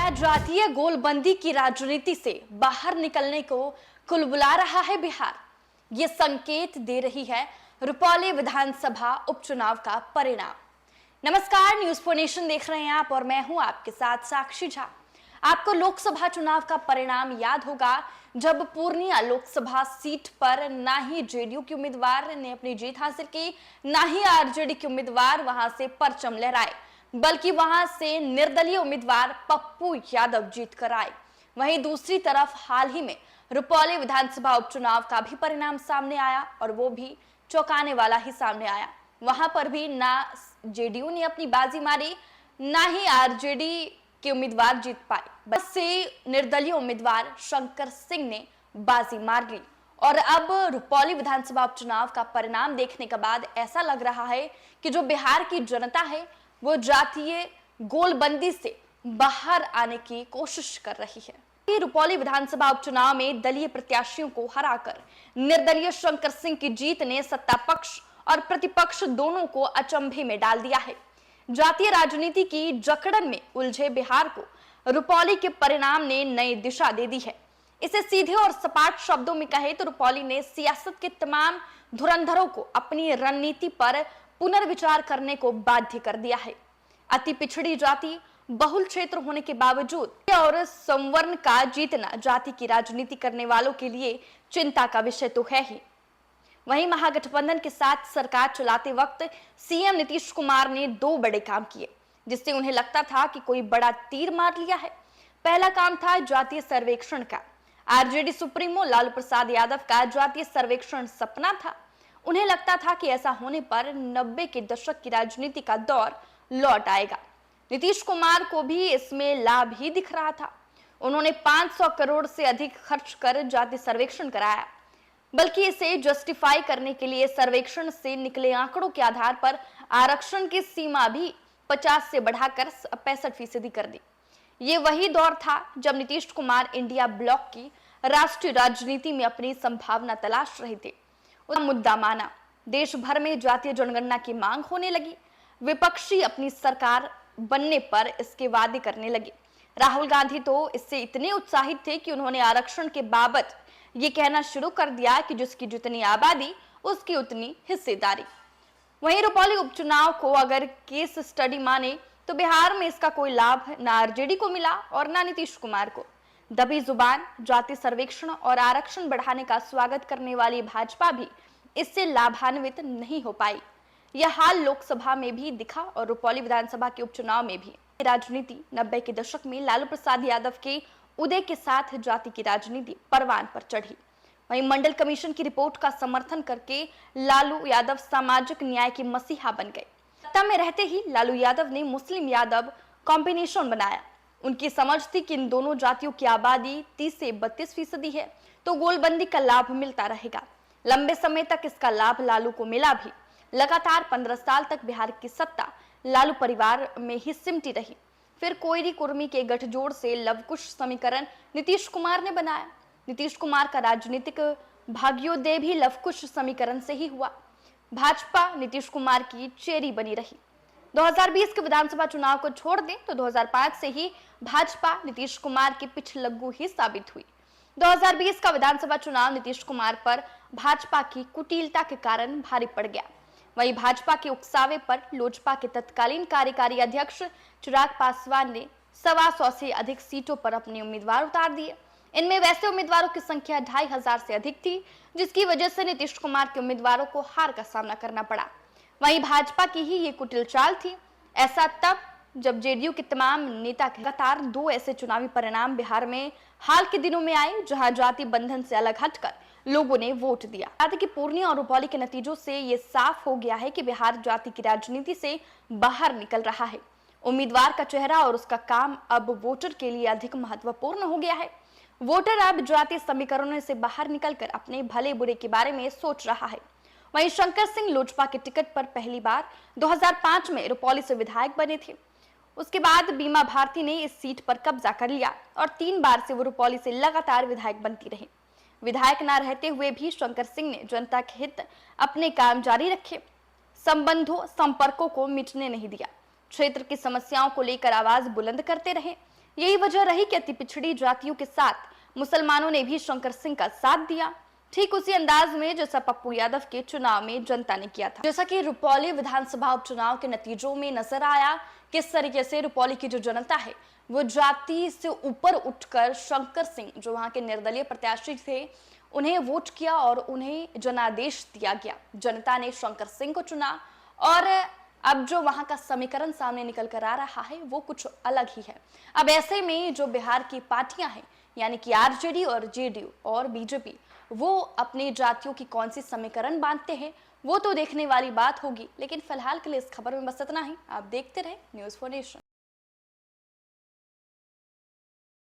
क्या जातीय गोलबंदी की राजनीति से बाहर निकलने को कुलबुला रहा है बिहार? ये संकेत दे रही है रुपौली विधानसभा उपचुनाव का परिणाम। नमस्कार, न्यूज फॉर नेशन देख रहे हैं आप और मैं हूं आपके साथ साक्षी झा। आपको लोकसभा चुनाव का परिणाम याद होगा जब पूर्णिया लोकसभा सीट पर ना ही जेडीयू के उम्मीदवार ने अपनी जीत हासिल की, ना ही आरजेडी के उम्मीदवार वहां से परचम लहराए, बल्कि वहां से निर्दलीय उम्मीदवार पप्पू यादव जीत कर आए। वहीं दूसरी तरफ हाल ही में रुपौली विधानसभा उपचुनाव का भी परिणाम सामने आया और वो भी चौंकाने वाला ही सामने आया। वहां पर भी ना जेडीयू ने अपनी बाजी मारी, ना ही आरजेडी के उम्मीदवार जीत पाए, बस से निर्दलीय उम्मीदवार शंकर सिंह ने बाजी मार ली। और अब रुपौली विधानसभा उपचुनाव का परिणाम देखने के बाद ऐसा लग रहा है कि जो बिहार की जनता है वो जातीय गोलबंदी से बाहर आने की कोशिश कर रही है। रुपौली विधानसभा उपचुनाव में दलीय प्रत्याशियों को हराकर निर्दलीय शंकर सिंह की जीत ने सत्ता पक्ष और प्रतिपक्ष दोनों को अचंभे में डाल दिया है। जातीय राजनीति की जकड़न में उलझे बिहार को रुपौली के परिणाम ने नई दिशा दे दी है। इसे सीधे और सपाट शब्दों में कहे तो रुपौली ने सियासत के तमाम धुरंधरों को अपनी रणनीति पर पुनर्विचार करने को बाध्य कर दिया है। अति पिछड़ी जाति बहुल क्षेत्र होने के बावजूद और संवर्ण का जीतना जाति की राजनीति करने वालों के लिए चिंता का विषय तो है ही। वहीं महागठबंधन के साथ सरकार चलाते वक्त सीएम नीतीश कुमार ने दो बड़े काम किए जिससे उन्हें लगता था कि कोई बड़ा तीर मार लिया है। पहला काम था जातीय सर्वेक्षण का। आरजेडी सुप्रीमो लालू प्रसाद यादव का जातीय सर्वेक्षण सपना था। उन्हें लगता था कि ऐसा होने पर 90 के दशक की राजनीति का दौर लौट आएगा। नीतीश कुमार को भी इसमें लाभ ही दिख रहा था। उन्होंने 500 करोड़ से अधिक खर्च कर जातीय सर्वेक्षण कराया, बल्कि इसे जस्टिफाई करने के लिए सर्वेक्षण से निकले आंकड़ों के आधार पर आरक्षण की सीमा भी 50 से बढ़ाकर 65% कर दी। ये वही दौर था जब नीतीश कुमार इंडिया ब्लॉक की राष्ट्रीय राजनीति में अपनी संभावना तलाश रहे थे। मुद्दा माना, देश भर में जातीय जनगणना की मांग होने लगी। विपक्षी अपनी सरकार बनने पर इसके वादे करने लगे। राहुल गांधी तो इससे इतने उत्साहित थे कि उन्होंने आरक्षण के बाबत ये कहना शुरू कर दिया कि जिसकी जितनी आबादी उसकी उतनी हिस्सेदारी। वहीं रुपौली उपचुनाव को अगर केस स्टडी माने तो बिहार में इसका कोई लाभ ना आरजेडी को मिला और ना नीतीश कुमार को। दबी जुबान जाति सर्वेक्षण और आरक्षण बढ़ाने का स्वागत करने वाली भाजपा भी इससे लाभान्वित नहीं हो पाई। यह हाल लोकसभा में भी दिखा और रुपौली विधानसभा के उपचुनाव में भी। राजनीति 90 के दशक में लालू प्रसाद यादव के उदय के साथ जाति की राजनीति परवान पर चढ़ी। वहीं मंडल कमीशन की रिपोर्ट का समर्थन करके लालू यादव सामाजिक न्याय के मसीहा बन गए। सत्ता में रहते ही लालू यादव ने मुस्लिम यादव कॉम्बिनेशन बनाया। उनकी समझ थी कि इन दोनों जातियों की आबादी 30 से 32% है तो गोलबंदी का लाभ मिलता रहेगा। लंबे समय तक इसका लाभ लालू को मिला भी। लगातार 15 साल तक बिहार की सत्ता लालू परिवार में ही सिमटी रही। फिर कोयरी कुर्मी के गठजोड़ से लवकुश समीकरण नीतीश कुमार ने बनाया। नीतीश कुमार का राजनीतिक भाग्योदय भी लवकुश समीकरण से ही हुआ। भाजपा नीतीश कुमार की चेरी बनी रही। 2020 के विधानसभा चुनाव को छोड़ दें तो 2005 से ही भाजपा नीतीश कुमार की पिछलग्गू ही साबित हुई। 2020 का विधानसभा चुनाव नीतीश कुमार पर भाजपा की कुटिलता के कारण भारी पड़ गया। वहीं भाजपा के उकसावे पर लोजपा के तत्कालीन कार्यकारी अध्यक्ष चिराग पासवान ने 125 से अधिक सीटों पर अपने उम्मीदवार उतार दिए। इनमें वैसे उम्मीदवारों की संख्या 2500 से अधिक थी, जिसकी वजह से नीतीश कुमार के उम्मीदवारों को हार का सामना करना पड़ा। वहीं भाजपा की ही ये कुटिल चाल थी। ऐसा तब जब जेडीयू के तमाम नेता लगातार दो ऐसे चुनावी परिणाम बिहार में हाल के दिनों में आए जहां जाति बंधन से अलग हटकर लोगों ने वोट दिया। कि पूर्णिया और रुपौली के नतीजों से ये साफ हो गया है कि बिहार जाति की राजनीति से बाहर निकल रहा है। उम्मीदवार का चेहरा और उसका काम अब वोटर के लिए अधिक महत्वपूर्ण हो गया है। वोटर अब जातीय समीकरणों से बाहर निकलकर अपने भले बुरे के बारे में सोच रहा है। वहीं शंकर सिंह लोजपा के टिकट पर पहली बार 2005 में रुपौली से विधायक बने थे। उसके बाद बीमा भारती ने इस सीट पर कब्जा कर लिया और 3 बार से वो रुपौली से लगातार विधायक बनती रही। विधायक न रहते हुए भी शंकर सिंह ने जनता के हित अपने काम जारी रखे। संबंधों संपर्कों को मिटने नहीं दिया। क्षेत्र की समस्याओं को लेकर आवाज बुलंद करते रहे। यही वजह रही कि अति पिछड़ी जातियों के साथ मुसलमानों ने भी शंकर सिंह का साथ दिया, ठीक उसी अंदाज में जैसा पप्पू यादव के चुनाव में जनता ने किया था। जैसा कि रुपौली विधानसभा उपचुनाव के नतीजों में नजर आया, किस तरीके से रुपौली की जो जनता है वो जाति से ऊपर उठकर शंकर सिंह, जो वहां के निर्दलीय प्रत्याशी थे, उन्हें वोट किया और उन्हें जनादेश दिया गया। जनता ने शंकर सिंह को चुना और अब जो वहां का समीकरण सामने निकल कर आ रहा है वो कुछ अलग ही है। अब ऐसे में जो बिहार की पार्टियां हैं, यानी कि आरजेडी और जेडीयू और बीजेपी, वो अपनी जातियों की कौन सी समीकरण बांधते हैं वो तो देखने वाली बात होगी। लेकिन फिलहाल के लिए इस खबर में बस इतना ही। आप देखते रहे न्यूज़4 नेशन।